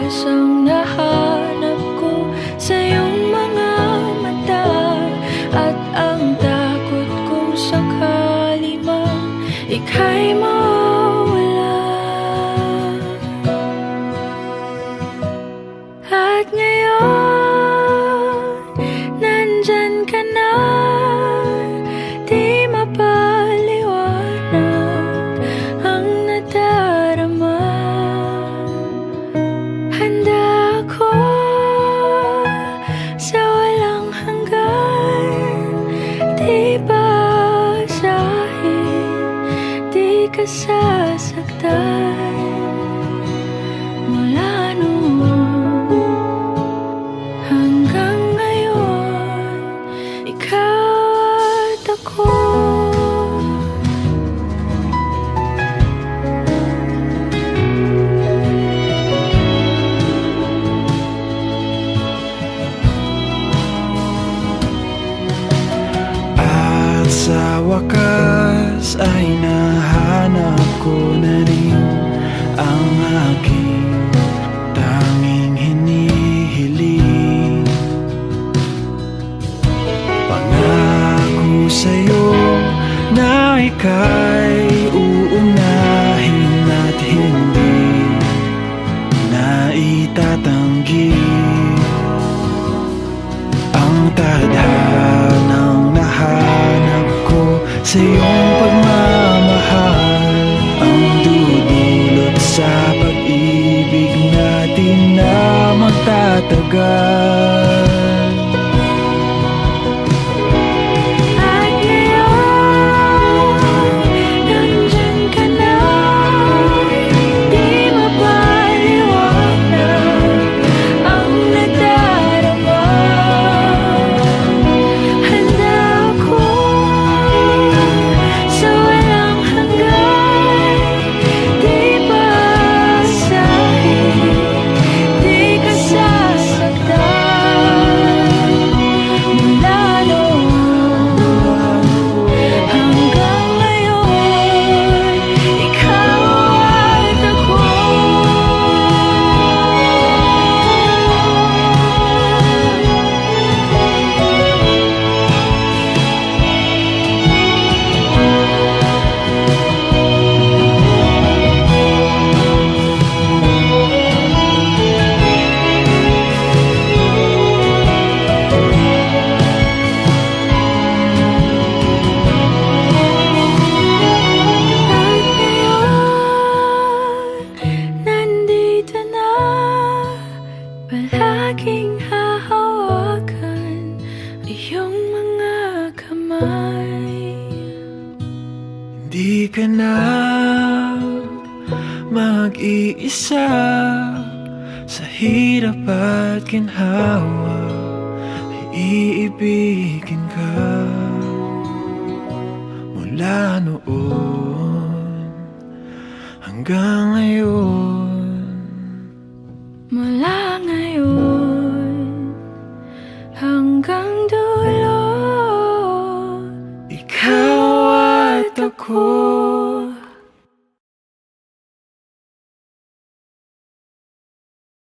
oras ang nahanap ko sa iyong mga mata, at ang takot kong sakali mang ika'y mawala. At ngayon, nandyan ka na, di mapaliwanag ang nadarama. Handa ako sa walang hanggan, di basahin, di ka sasaktan. Mula noon hanggang ngayon, ikaw at ako. At sa wakas ay nahanap ko na rin ang aking tanging hinihiling. Pangako sa'yo na ika'y uunahin at hindi na itatanggi ang tadhanang nahanap ko sa iyong pagmamahal, ang dudulot sa pag-ibig natin na magtatagal. At ngayon, nandyan ka na, di mapaliwanag ang nadarama. Handa ako sa walang hanggan, di basahin, di ka sasaktan. Mula noon hanggang ngayon, ikaw at ako. At ngayon, nandito na, palaging hahawakan iyong mga kamay. Hindi ka na mag-iisa sa hirap at ginhawa, iibigin ka. Mula noon hanggang ngayon, Mula ngayon hanggang dulo, ikaw at ako.